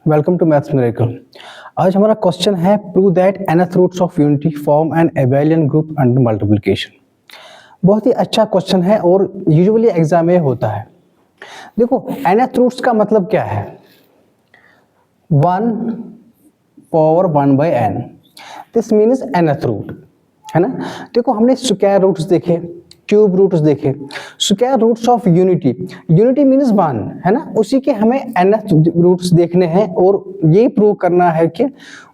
Welcome to maths miracle. आज हमारा question है prove that nth roots of unity form an abelian group under multiplication. बहुत ही अच्छा क्वेश्चन है और यूजुअली एग्जाम में होता है। देखो nth रूट्स का मतलब क्या है, 1 power 1 by n, this means nth root है ना। देखो हमने स्क्वायर रूट्स देखे, क्यूब रूट्स देखे, square roots of unity, unity means 1 है ना, उसी के हमें nth रूट्स देखने हैं और ये प्रूव करना है कि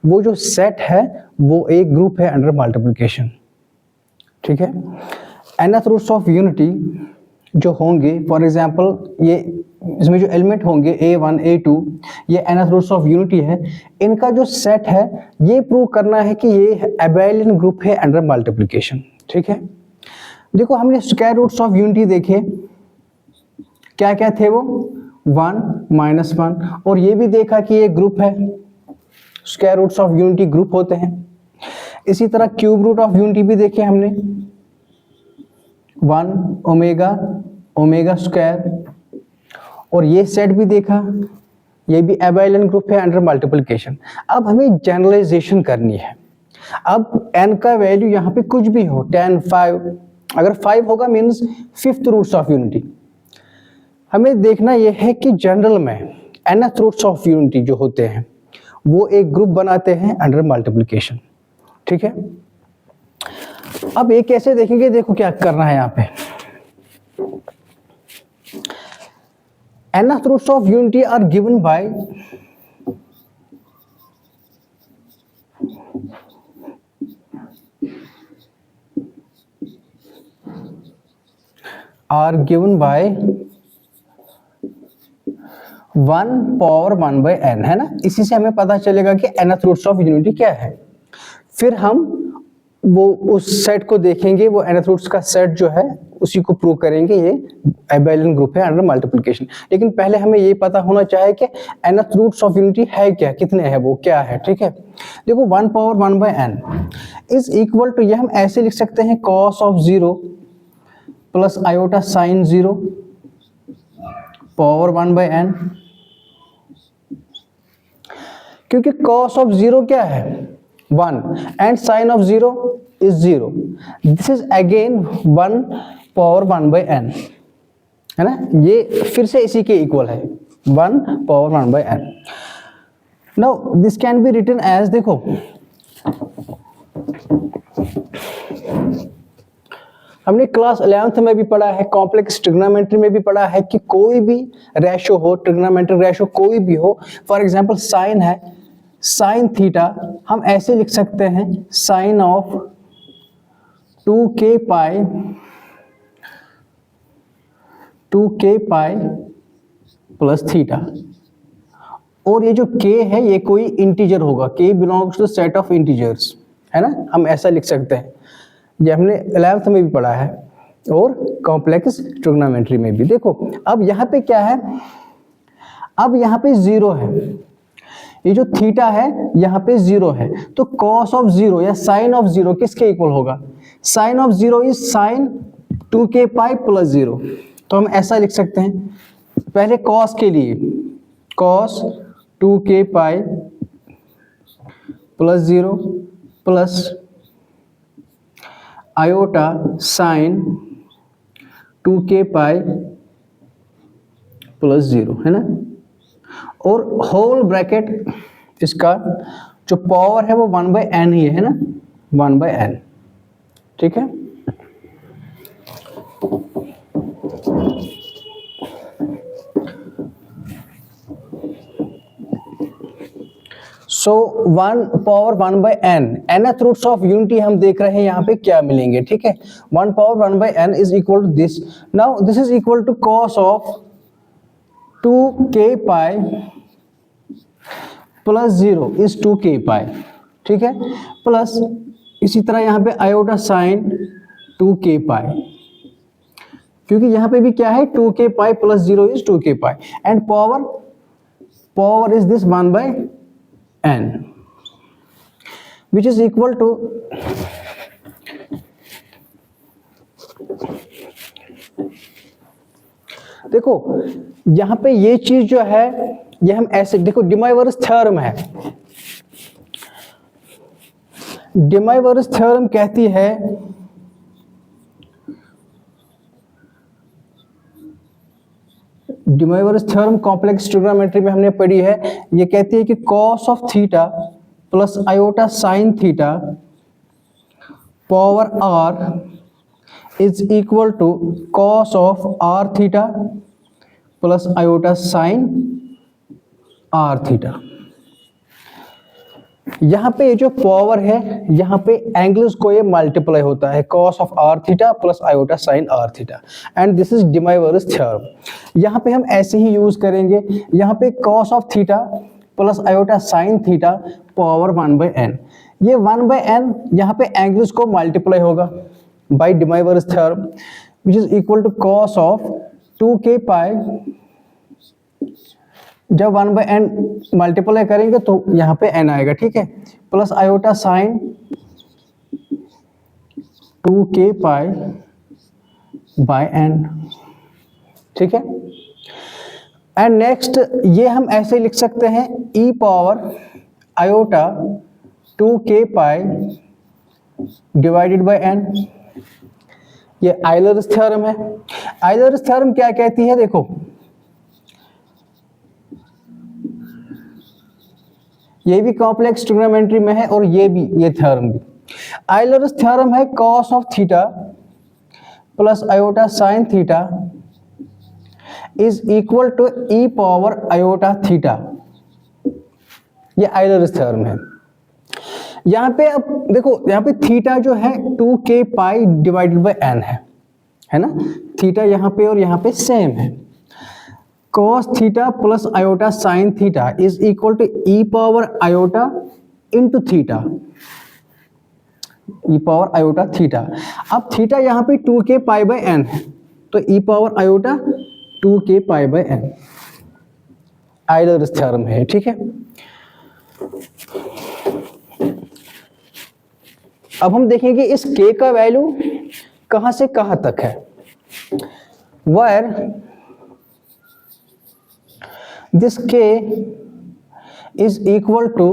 वो जो सेट है वो एक ग्रुप है अंडर मल्टीप्लिकेशन। ठीक है, nth रूट्स ऑफ यूनिटी जो होंगे, फॉर एग्जांपल ये इसमें जो एलिमेंट होंगे a1 a2, ये nth रूट्स ऑफ यूनिटी है, इनका जो सेट है ये प्रूव करना है कि ये एबेलियन ग्रुप है अंडर मल्टीप्लिकेशन। ठीक है, देखो हमने स्क्वायर रूट्स ऑफ यूनिटी देखे, क्या क्या थे वो 1 -1, और ये भी देखा कि ये ग्रुप है, square roots of unity group होते हैं। इसी तरह क्यूब रूट ऑफ यूनिटी भी देखे हमने, 1 ओमेगा ओमेगा स्क्वायर, और ये सेट भी देखा, ये भी एबेलियन ग्रुप है अंडर मल्टीप्लिकेशन। अब हमें जनरलाइजेशन करनी है। अब n का वैल्यू यहाँ पे कुछ भी हो, 10 5, अगर 5 होगा means fifth roots of unity. हमें देखना यह है कि जनरल में nth रूट्स ऑफ यूनिटी जो होते हैं वो एक ग्रुप बनाते हैं अंडर मल्टीप्लिकेशन। ठीक है, अब ये कैसे देखेंगे, देखो क्या करना है यहाँ पे। nth roots of unity are given by by 1 power 1 by n, है ना। इसी से हमें पता चलेगा कि nth रूट्स ऑफ यूनिटी क्या है। फिर हम वो उस सेट को देखेंगे, वो nth रूट्स का सेट जो है उसी को प्रूव करेंगे ये एबेलियन ग्रुप है अंडर मल्टीप्लिकेशन। लेकिन पहले हमें ये पता होना चाहिए कि nth रूट्स ऑफ यूनिटी है क्या, कितने हैं, वो क्या है। ठीक है, देखो 1 power 1 by n is equal to, ये हम ऐसे लिख सकते हैं cos of 0 plus iota sine 0 power 1 by n, क्योंकि cos ऑफ 0 क्या है 1 and sine of 0 is 0, this is again 1 power 1 by n, है ना। ये फिर से इसी के इक्वल है 1 power 1 by n। Now this can be written as, देखो हमने क्लास 11th में भी पढ़ा है, कॉम्प्लेक्स ट्रिग्नोमेट्री में भी पढ़ा है कि कोई भी रेशो हो, ट्रिग्नोमेट्रिक रेशो कोई भी हो, फॉर एग्जांपल साइन है, साइन थीटा हम ऐसे लिख सकते हैं sine of 2k pi plus theta, और ये जो k है ये कोई इंटीजर होगा, k belongs to set of integers, है ना, हम ऐसा लिख सकते हैं। ये हमने 11th में भी पढ़ा है और कॉम्प्लेक्स ट्रिग्नोमेट्री में भी। देखो अब यहाँ पे क्या है, अब यहाँ पे 0 है, ये जो थीटा है यहाँ पे 0 है, तो cos ऑफ 0 या साइन ऑफ 0 किसके इक्वल होगा, sine of 0 is sine 2k pi plus 0। तो हम ऐसा लिख सकते हैं, पहले cos के लिए cos 2k pi plus 0 plus iota sign 2k pi plus 0, है ना, और होल ब्रैकेट, इसका जो पावर है वो 1 बाई n ही है ना, 1 बाई n। ठीक है, so 1 power 1 by n, nth roots of unity हम देख रहे हैं यहाँ पे क्या मिलेंगे। ठीक है, 1 power 1 by n is equal to this, now this is equal to cos of 2k pi plus 0 is 2k pi. ठीक है, प्लस इसी तरह यहाँ पे आयोटा साइन 2k पाई, क्योंकि यहाँ पे भी क्या है 2k pi plus 0 is 2k pi, and power is this 1 by n, which is equal to देखो यहाँ पे ये चीज जो है ये हम ऐसे देखो, डिमाइवर्स थ्योरम है। डिमाइवर्स थ्योरम कहती है डिमाइवर्स थ्योरम कॉम्प्लेक्स ट्रिग्नोमेट्री में हमने पढ़ी है। ये कहती है कि cos of theta plus iota sine theta power r is equal to cos of r theta plus iota sine r theta. यहाँ पे ये जो पावर है, यहाँ पे एंगल्स को ये मल्टीप्लाई होता है, cos of r theta plus iota sine r theta, and this is De Moivre's theorem. यहाँ पे हम ऐसे ही यूज करेंगे, यहाँ पे cos of theta plus iota sine theta power 1/n, ये 1/n यहाँ पे एंगल्स को मल्टीप्लाई होगा by De Moivre's theorem, which is equal to cos of 2k pi, जब 1/n मल्टीप्लाई करेंगे तो यहाँ पे n आएगा, ठीक है, plus iota sign 2k pi by n, ठीक है। एंड नेक्स्ट ये हम ऐसे लिख सकते हैं e power iota 2k pi divided by n, ये आयलर्स थ्योरम है। आयलर्स थ्योरम क्या कहती है, देखो ये भी कॉम्प्लेक्स ट्रिग्नोमेट्री में है और ये भी, ये थ्योरम भी। आयलर्स थ्योरम है cos of theta plus iota sine theta is equal to e power iota theta, ये आयलर्स थ्योरम है। यहाँ पे अब देखो, यहाँ पे थीटा जो है 2k pi divided by n है ना, थीटा यहाँ पे और यहाँ पे सेम है। cos theta plus iota sine theta is equal to e power iota into theta, e power iota theta. अब थीटा यहाँ पे 2k पाई बाय n है, तो e power iota 2k pi by n, Euler's theorem है, ठीक है। अब हम देखेंगे इस k का वैल्यू कहां से कहां तक है, where this k is equal to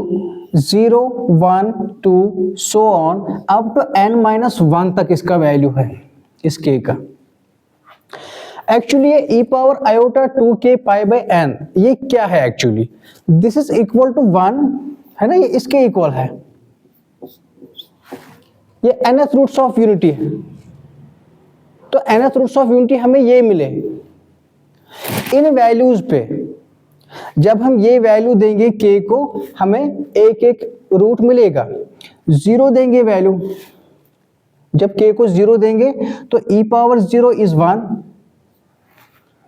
0, 1, 2 so on up to n-1 तक इसका वैल्यू है इस k का। एक्चुअली ये e power iota 2k pi by n, ये क्या है actually, this is equal to 1 है ना, ये इसके इक्वल है, ये nth रूट्स ऑफ यूनिटी है, तो nth रूट्स ऑफ यूनिटी हमें ये मिले। इन वैल्यूज पे जब हम ये वैल्यू देंगे k को, हमें एक एक रूट मिलेगा। 0 देंगे वैल्यू, जब k को 0 देंगे तो e पावर 0 इज 1,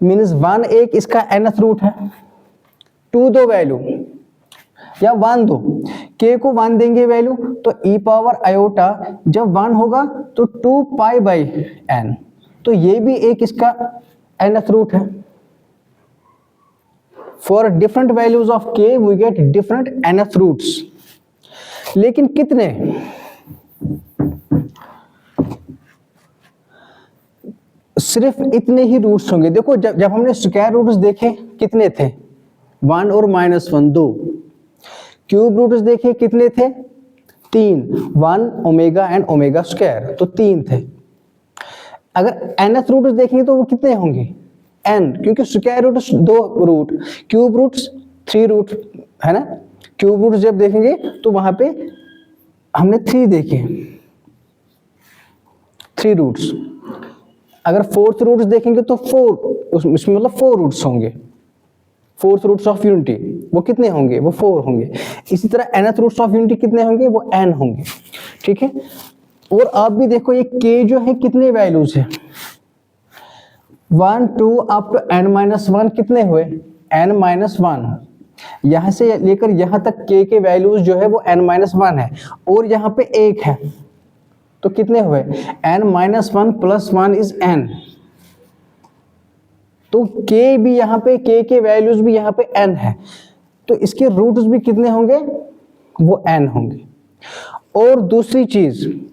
मीन्स 1 एक इसका nth रूट है। 2 दो वैल्यू या 1 दो, k को 1 देंगे वैल्यू तो e पावर आयोटा जब 1 होगा तो 2 पाई बाई n, तो ये भी एक इसका nth रूट है। For different values of k we get different nth roots, लेकिन कितने, सिर्फ इतने ही रूट्स होंगे। देखो जब हमने स्क्वायर रूट्स देखे कितने थे, 1 और -1 2, क्यूब रूट्स देखे कितने थे, 3, 1 ओमेगा एंड ओमेगा स्क्वायर, तो 3 थे। अगर nth रूट्स देखेंगे तो वो कितने होंगे, n, क्योंकि square roots 2 root, cube roots 3 root है ना। क्यूब रूट्स जब देखेंगे तो वहां पे हमने 3 देखे, 3 रूट्स। अगर 4th रूट्स देखेंगे तो 4, उसमें मतलब 4 रूट्स होंगे, 4th रूट्स ऑफ यूनिटी वो कितने होंगे, वो 4 होंगे। इसी तरह nth रूट्स ऑफ यूनिटी कितने होंगे, वो n होंगे, ठीक है। और आप भी देखो ये k जो है कितने वैल्यूज है, 1 2 अप टू n-1 कितने हुए, n-1, यहां से लेकर यहां तक k के वैल्यूज जो है वो n-1 है, और यहां पे 1 है, तो कितने हुए, n-1 प्लस 1 इज n, तो k भी यहाँ पे, k के वैल्यूज भी यहाँ पे n है, तो इसके रूट्स भी कितने होंगे, वो n होंगे। और दूसरी चीज,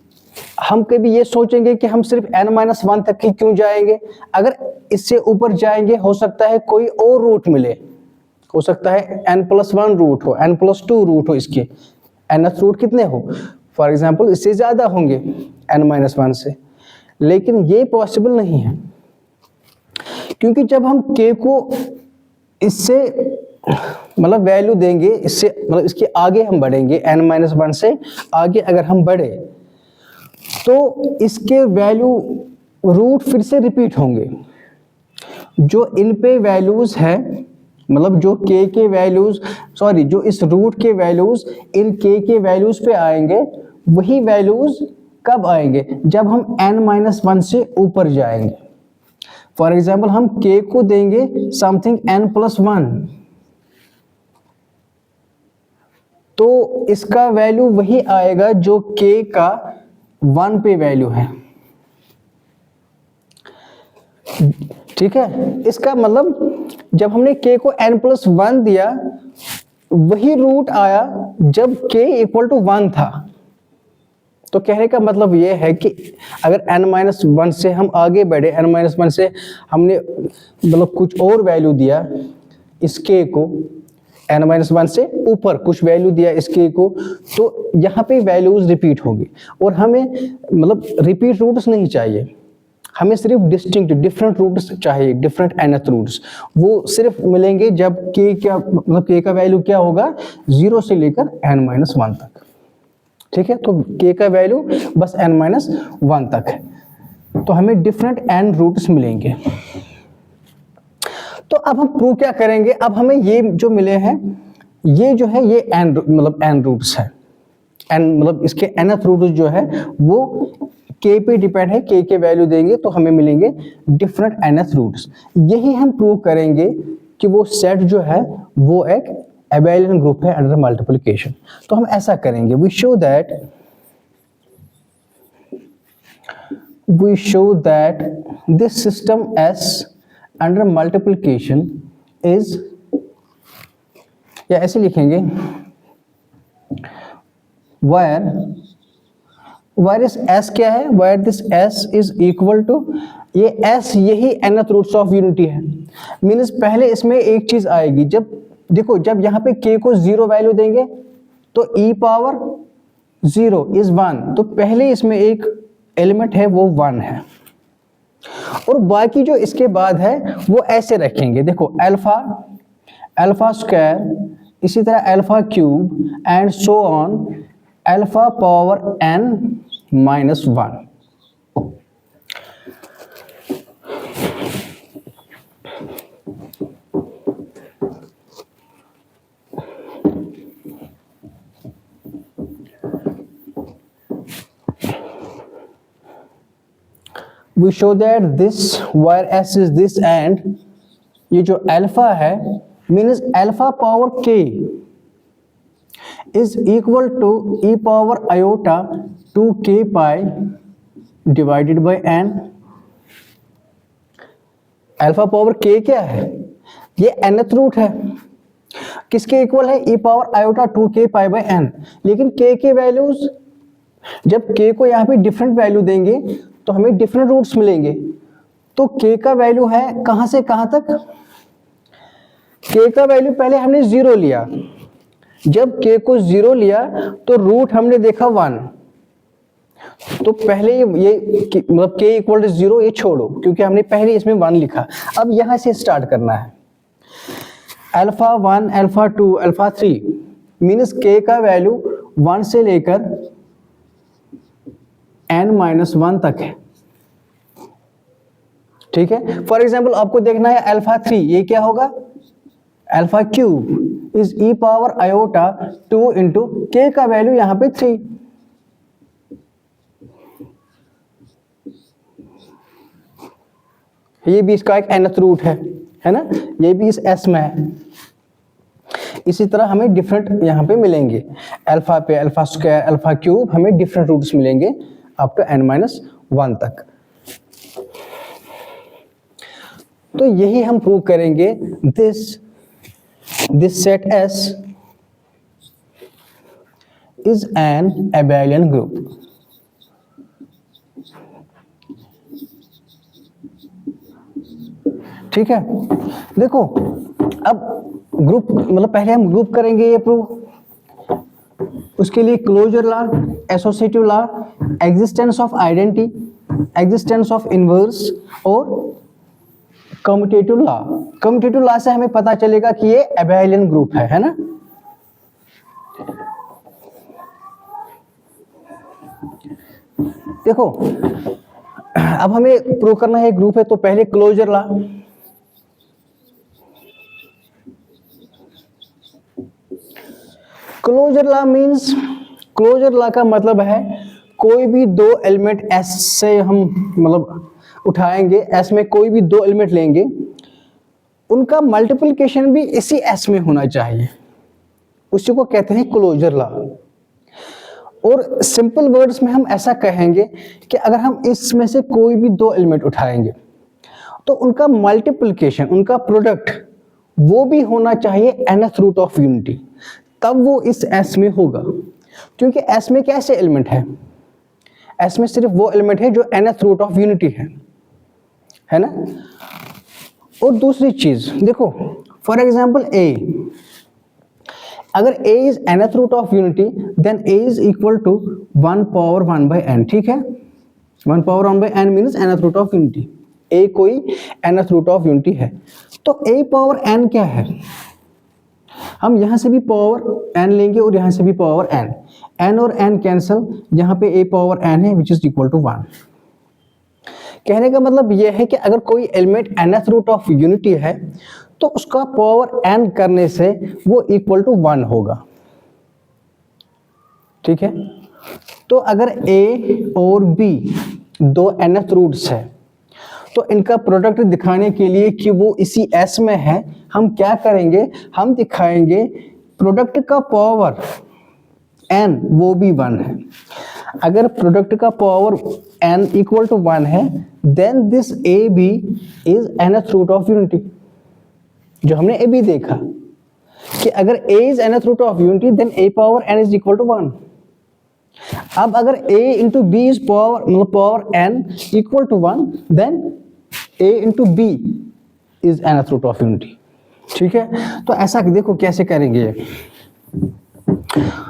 हम कभी ये सोचेंगे कि हम सिर्फ n-1 तक ही क्यों जाएंगे, अगर इससे ऊपर जाएंगे हो सकता है कोई और रूट मिले, हो सकता है n+1 रूट हो, n+2 रूट हो, इसके nth रूट कितने हो, फॉर एग्जाम्पल इससे ज़्यादा होंगे n-1 से, लेकिन ये पॉसिबल नहीं है, क्योंकि जब हम k को इससे मतलब वैल्यू देंगे, इससे मतलब इसके आगे हम बढ़ेंगे, n-1 से आगे अगर हम बढ़े तो इसके वैल्यू रूट फिर से रिपीट होंगे, जो इन पे वैल्यूज है, मतलब जो k के वैल्यूज सॉरी जो इस रूट के वैल्यूज इन k के वैल्यूज पे आएंगे, वही वैल्यूज कब आएंगे, जब हम n-1 से ऊपर जाएंगे। फॉर एग्जाम्पल हम k को देंगे समथिंग n+1, तो इसका वैल्यू वही आएगा जो k का 1 पे वैल्यू है, ठीक है। इसका मतलब जब हमने k को n+1 दिया, वही रूट आया जब k = 1 था। तो कहने का मतलब ये है कि अगर n-1 से हम आगे बढ़े, n-1 से हमने मतलब कुछ और वैल्यू दिया इस k को, n-1 से ऊपर कुछ वैल्यू दिया इस k को, तो यहाँ पे वैल्यूज रिपीट होगी, और हमें मतलब रिपीट रूट्स नहीं चाहिए, हमें सिर्फ डिस्टिंक्ट डिफरेंट रूट्स चाहिए, डिफरेंट nth रूट्स, वो सिर्फ मिलेंगे जब k क्या मतलब k का वैल्यू क्या होगा 0 से लेकर n-1 तक, ठीक है। तो k का वैल्यू बस n-1 तक है, तो हमें डिफरेंट n रूट्स मिलेंगे। तो अब हम प्रूव क्या करेंगे, अब हमें ये जो मिले हैं, ये जो है ये n मतलब n रूट्स है, n मतलब इसके nth रूट्स जो है वो k पे डिपेंड है, k के वैल्यू देंगे तो हमें मिलेंगे डिफरेंट nth रूट्स। यही हम प्रूव करेंगे कि वो सेट जो है वो एक एबेलियन ग्रुप है अंडर मल्टीप्लिकेशन। तो हम ऐसा करेंगे, we show that this system S under multiplication is, या ऐसे लिखेंगे where इस S क्या है, where this S is equal to, ये S यही nth रूट्स ऑफ यूनिटी है। मीन्स पहले इसमें एक चीज आएगी, जब देखो जब यहाँ पे k को 0 वैल्यू देंगे तो e⁻0 इज 1, तो पहले इसमें एक एलिमेंट है वो 1 है, और बाकी जो इसके बाद है वो ऐसे रखेंगे, देखो अल्फा स्क्वायर, इसी तरह alpha cube and so on alpha power n-1। We show that this where S is this, and ये जो अल्फा है means alpha power k is equal to e⁻i 2k pi divided by n। Alpha power k क्या है, ये nth root है, किसके equal है, e⁻i 2k pi by n। लेकिन k के वैल्यूज जब k को यहाँ पे डिफरेंट वैल्यू देंगे तो हमें डिफरेंट रूट्स मिलेंगे, तो k का वैल्यू है कहां से कहां तक, k का वैल्यू पहले हमने 0 लिया, जब k को 0 लिया तो रूट हमने देखा 1, तो पहले ये मतलब k = 0 ये छोड़ो, क्योंकि हमने पहले इसमें 1 लिखा। अब यहां से स्टार्ट करना है, alpha 1 alpha 2 alpha 3 means k का वैल्यू 1 से लेकर n-1 तक है, ठीक है। फॉर एग्जाम्पल आपको देखना है अल्फा 3, ये क्या होगा, alpha cube is e⁻i 2 into k का वैल्यू यहां पे 3, ये भी इसका एक nth रूट है ना, ये भी इस S में है। इसी तरह हमें डिफरेंट यहाँ पे मिलेंगे, अल्फा पे अल्फा स्क्वायर अल्फा क्यूब, हमें डिफरेंट रूट्स मिलेंगे अप टू n-1 तक। तो यही हम प्रूव करेंगे, this set S is an abelian group. ठीक है, देखो अब ग्रुप मतलब पहले हम ग्रुप करेंगे ये प्रूव, उसके लिए closure law, associative law, existence of identity, existence of inverse और कम्यूटेटिव लॉ। कम्यूटेटिव लॉ से हमें पता चलेगा कि ये एबेलियन ग्रुप है ना। देखो अब हमें प्रूव करना है ग्रुप है, तो पहले closure law. Closure law means, closure law का मतलब है कोई भी दो एलिमेंट एस से हम मतलब उठाएंगे, एस में कोई भी दो एलिमेंट लेंगे, उनका मल्टीप्लिकेशन भी इसी एस में होना चाहिए, उसी को कहते हैं क्लोजर लॉ। और सिंपल वर्ड्स में हम ऐसा कहेंगे कि अगर हम इसमें से कोई भी दो एलिमेंट उठाएंगे तो उनका मल्टीप्लिकेशन, उनका प्रोडक्ट वो भी होना चाहिए nth रूट ऑफ यूनिटी, तब वो इस S में होगा। क्योंकि S में कैसे एलिमेंट है, S में सिर्फ वो एलिमेंट है जो nth रूट ऑफ यूनिटी है ना। और दूसरी चीज देखो, फॉर एग्जांपल A, अगर A is nth root of unity then A is equal to 1 power 1 by n, ठीक है। 1 power 1 by n means nth root of unity. A कोई nth रूट ऑफ यूनिटी है, तो A पावर n क्या है, हम यहां से भी पावर n लेंगे और यहां से भी पावर n और n कैंसल, यहां पे A पावर n है विच इज इक्वल टू 1। कहने का मतलब यह है कि अगर कोई element nth root of unity है तो उसका पावर n करने से वो इक्वल टू 1 होगा, ठीक है। तो अगर A और B दो nth रूट्स है तो इनका प्रोडक्ट दिखाने के लिए कि वो इसी S में है, हम क्या करेंगे, हम दिखाएंगे प्रोडक्ट का पावर n वो भी 1 है। अगर प्रोडक्ट का पावर n इक्वल टू 1 है then this AB is nth root of unity. जो हमने AB देखा कि अगर A is nth root of unity then A power n is equal to 1। अब अगर A into B is power मतलब power n equal to 1 then A into B is nth root of unity, ठीक है। तो ऐसा देखो कैसे करेंगे।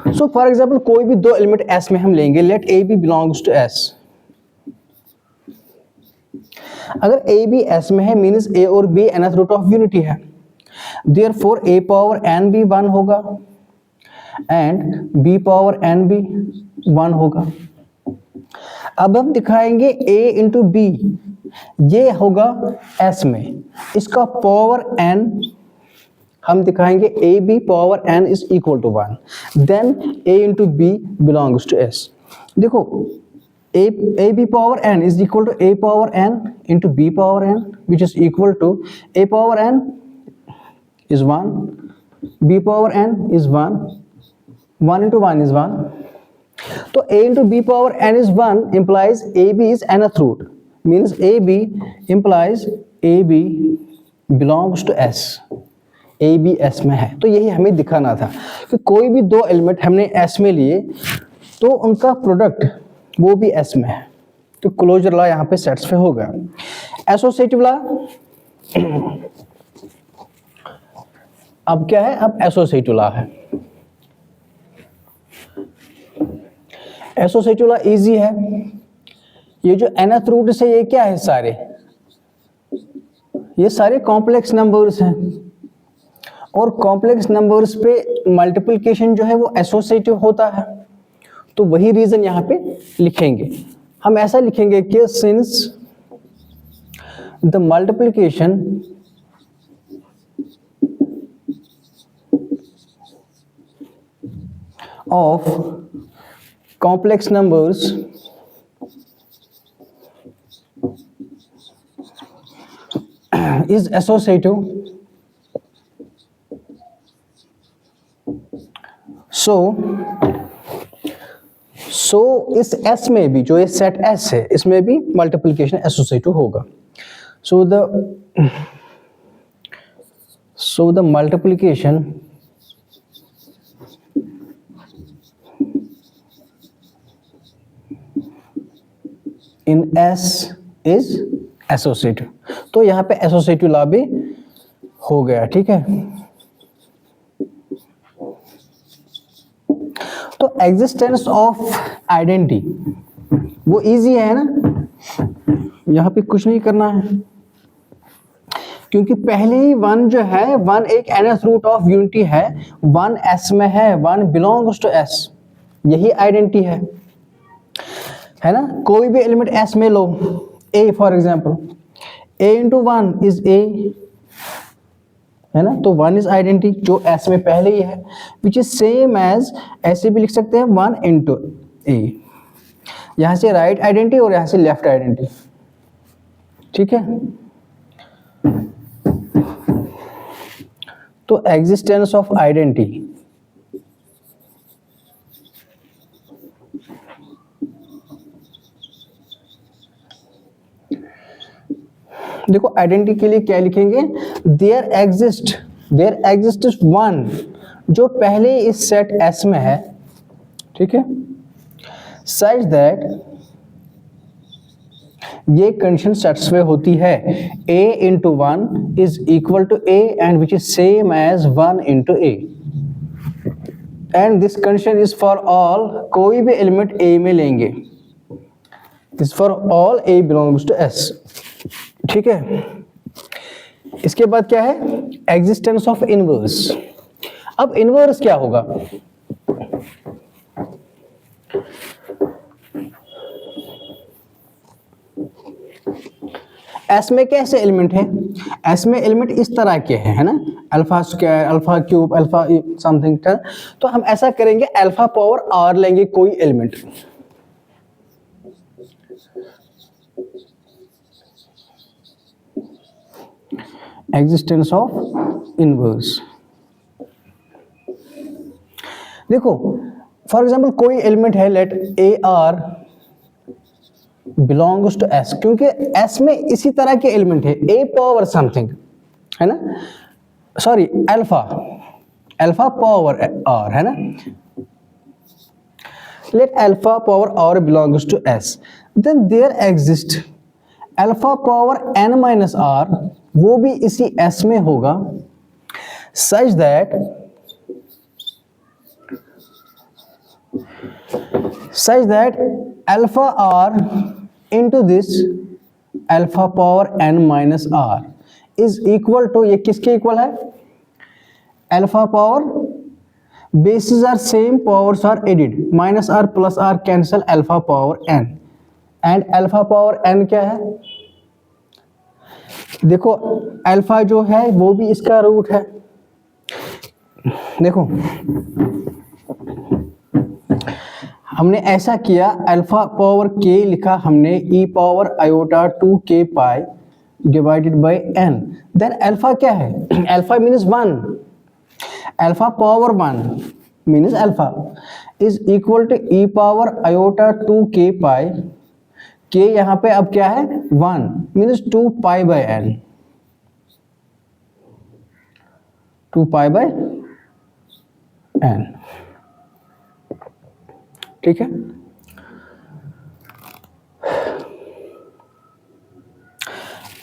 सो फॉर एग्जाम्पल कोई भी दो एलिमेंट S में हम लेंगे, let A B belongs to S। अगर A B S में है मीन्स A और B nth root of unity है, देयरफॉर A पावर n भी 1 होगा एंड B पावर n भी 1 होगा। अब हम दिखाएंगे A इंटू B, ये होगा S में, इसका पावर n हम दिखाएंगे A B power n is equal to 1, then A into B belongs to S। देखो A B power n is equal to A power n into B power n which is equal to A power n is 1, B power n is 1, 1 into 1 is 1. तो A into B power n is 1 implies AB is nth root, means AB implies AB belongs to S, AB S में है। तो यही हमें दिखाना था कि कोई भी दो एलिमेंट हमने S में लिए तो उनका प्रोडक्ट वो भी S में है, तो क्लोजर लॉ यहाँ पे सेटिस्फाई हो गया। एसोसिएटिव लॉ अब क्या है, अब एसोसिएटिव लॉ है। एसोसिएटिव लॉ इजी है। ये जो nth रूट से ये क्या है, सारे ये सारे कॉम्प्लेक्स नंबर्स हैं और कॉम्प्लेक्स नंबर्स पे मल्टीप्लिकेशन जो है वो एसोसिएटिव होता है, तो वही रीजन यहाँ पे लिखेंगे। हम ऐसा लिखेंगे कि since the multiplication of complex numbers is associative, so इस S में भी जो ये सेट S है इसमें भी मल्टीप्लिकेशन एसोसिएटिव होगा। so the multiplication in S is associative, तो यहाँ पे एसोसिएटिव लॉ भी हो गया, ठीक है। तो एग्जिस्टेंस ऑफ आइडेंटिटी वो इजी है ना, यहाँ पे कुछ नहीं करना है, क्योंकि पहले ही वन जो है, वन एक nth रूट ऑफ यूनिटी है, वन एस में है, वन बिलोंग्स टू एस, यही आइडेंटिटी है ना। कोई भी एलिमेंट एस में लो, a for example, a into one is a, है ना, तो वन इज आइडेंटिटी जो एस में पहले ही है, विच इज सेम एज, ऐसे भी लिख सकते हैं वन इंटू ए, यहां से राइट आइडेंटिटी और यहां से लेफ्ट आइडेंटिटी, ठीक है। तो एग्जिस्टेंस ऑफ आइडेंटिटी, देखो आइडेंटिटी के लिए क्या लिखेंगे, देयर एग्जिस्ट वन, जो पहले इस सेट एस में है, ठीक है, सच दैट, ये कंडीशन सेटिस्फाई होती है, a into one is equal to a and which is same as one into a, and this condition is for all, कोई भी एलिमेंट a में लेंगे, is for all a belongs to s, ठीक है। इसके बाद क्या है, एग्जिस्टेंस ऑफ इनवर्स। अब इनवर्स क्या होगा, एस में कैसे एलिमेंट है, एस में एलिमेंट इस तरह के हैं, है ना, alpha square, alpha cube, alpha something, तो हम ऐसा करेंगे, अल्फा पावर आर लेंगे कोई एलिमेंट, एग्जिस्टेंस ऑफ इनवर्स। देखो फॉर एग्जांपल कोई एलिमेंट है, let a r belongs to S, क्योंकि एस में इसी तरह के एलिमेंट है, ए पावर समथिंग, है ना, सॉरी अल्फा पावर आर, है ना, let alpha power r belongs to S, then there exist alpha power n minus r, वो भी इसी एस में होगा, such that alpha r into this alpha power n minus r is equal to, ये किसके equal है, alpha power, bases are same, powers are added, minus r plus r cancel, alpha power n, and alpha power n क्या है, देखो alpha जो है वो भी इसका रूट है, देखो हमने ऐसा किया, अल्फा पावर k लिखा हमने, e power iota 2k pi divided by n, देन अल्फा क्या है, alpha means 1, alpha power 1 means alpha is equal to e power iota 2k pi, k यहाँ पे अब क्या है 1 means 2 pi by n, 2 pi by n, ठीक है।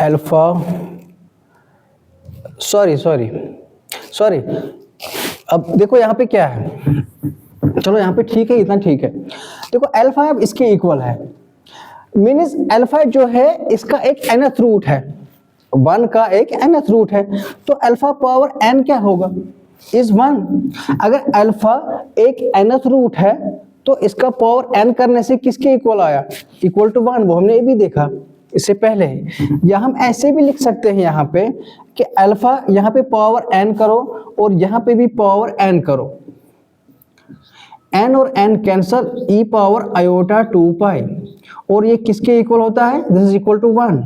अल्फा सॉरी अब देखो यहाँ पे क्या है, चलो यहाँ पे ठीक है, इतना ठीक है, देखो अल्फा अब इसके इक्वल है, मीन्स अल्फा जो है इसका एक nth रूट है, 1 का एक nth रूट है, तो अल्फा पावर n क्या होगा, इज 1, अगर अल्फा एक nth रूट है तो इसका पावर n करने से किसके इक्वल आया, इक्वल टू 1, वो हमने ये भी देखा इससे पहले, या हम ऐसे भी लिख सकते हैं यहाँ पे कि अल्फा यहाँ पे पावर n करो और यहाँ पे भी पावर n करो, n और n cancel, e power iota 2 पाई, और ये किसके इक्वल होता है, दिस इज इक्वल टू 1,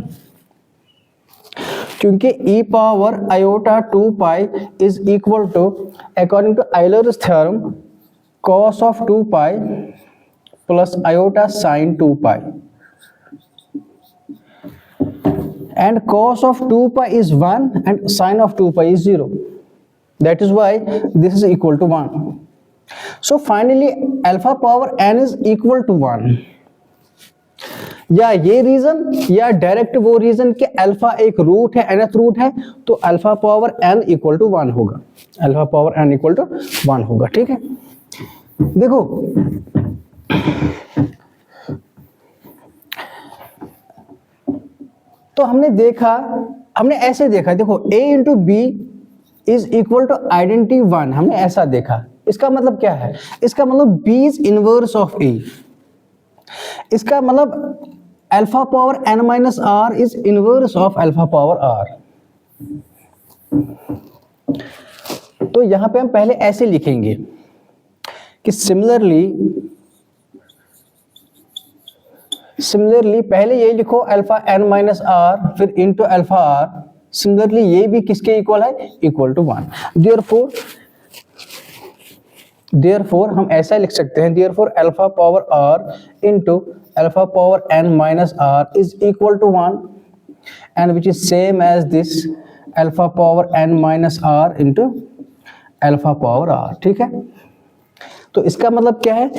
क्योंकि e power iota 2 pi is equal to, according to Euler's theorem, cos of 2 pi plus iota sin 2 pi, and cos of 2 pi is 1 and sin of 2 pi is 0, that is why this is equal to 1. So finally alpha power n is equal to 1, या ये reason या direct वो reason कि alpha एक root है, nth root है, तो alpha power n equal to 1 होगा, alpha power n equal to 1 होगा, ठीक है। देखो तो हमने ऐसे देखा, देखो a into b is equal to identity 1, हमने ऐसा देखा। इसका मतलब क्या है? इसका मतलब b is inverse of a। इसका मतलब alpha power n minus r is inverse of alpha power r। तो यहां पे हम पहले ऐसे लिखेंगे कि सिमिलरली पहले ये लिखो अल्फा n माइनस आर फिर इंटू अल्फा आर। सिमिलरली ये भी किसके इक्वल है? Equal to 1। देयरफॉर हम ऐसा लिख सकते हैं, therefore alpha power r into alpha power n minus r is equal to 1 and which is same as this alpha power n minus r into alpha power r। ठीक है, तो इसका मतलब क्या है?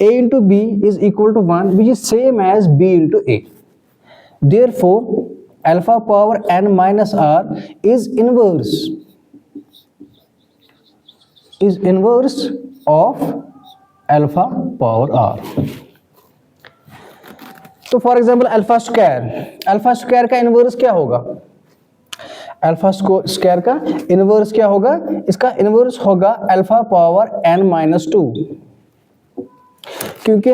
a into b is equal to 1 which is same as b into a। Therefore alpha power n minus r is inverse of alpha power r। तो for example alpha square का inverse क्या होगा? अल्फा स्क्वायर का inverse क्या होगा? इसका inverse होगा alpha power n minus 2, क्योंकि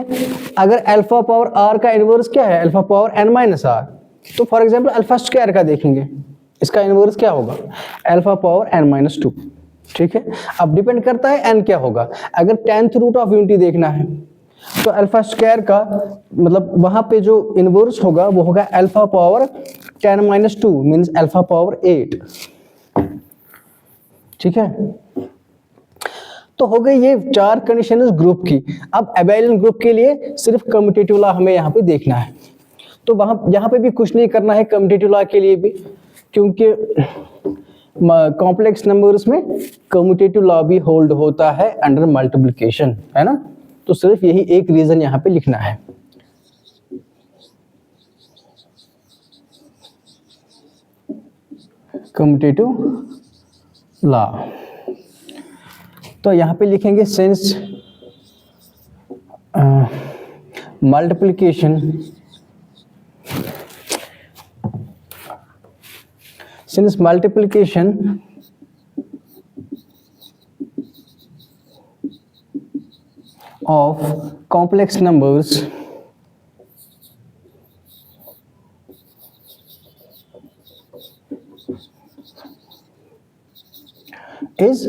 अगर अल्फा पावर r का इनवर्स क्या है? Alpha power n minus r। तो फॉर एग्जांपल अल्फा स्क्वायर का देखेंगे, इसका इनवर्स क्या होगा? Alpha power n minus 2। ठीक है, अब डिपेंड करता है n क्या होगा। अगर 10th रूट ऑफ यूनिटी देखना है तो अल्फा स्क्वायर का मतलब वहां पे जो इनवर्स होगा वो होगा alpha power 10 minus 2 means alpha power 8। ठीक है, तो हो गई ये 4 कंडीशन ग्रुप की। अब एबेलियन ग्रुप के लिए सिर्फ कम्यूटेटिव लॉ हमें यहाँ पे देखना है, तो वहां यहाँ पे भी कुछ नहीं करना है कम्यूटेटिव लॉ के लिए भी, क्योंकि कॉम्प्लेक्स नंबर्स में कम्यूटेटिव लॉ भी होल्ड होता है अंडर मल्टीप्लिकेशन, है ना। तो सिर्फ यही एक रीजन यहाँ पे लिखना है। कम्यूटेटिव लॉ तो यहाँ पे लिखेंगे since multiplication of complex numbers is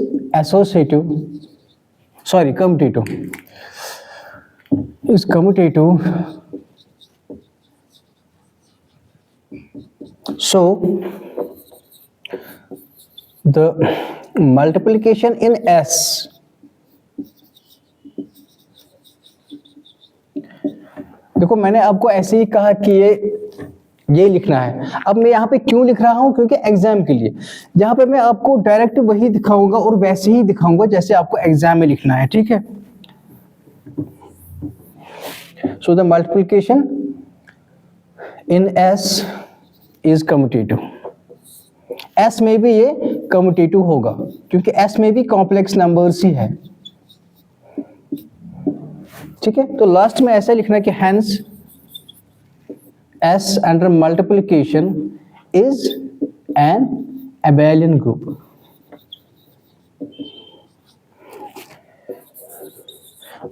commutative, so the multiplication in S देखो मैंने आपको ऐसे ही कहा कि ये लिखना है। अब मैं यहाँ पे क्यों लिख रहा हूँ? क्योंकि एग्जाम के लिए यहाँ पे मैं आपको डायरेक्ट वही दिखाऊंगा और वैसे ही दिखाऊंगा जैसे आपको एग्जाम में लिखना है। ठीक है, so the multiplication in S is commutative. S में भी ये कम्यूटेटिव होगा क्योंकि S में भी कॉम्प्लेक्स नंबर्स ही है। ठीक है, तो लास्ट में ऐसा लिखना कि hence S under multiplication is an abelian group।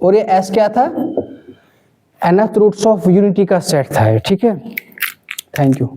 और ये S क्या था? nth रूट्स ऑफ यूनिटी का सेट था। ठीक है, थैंक यू।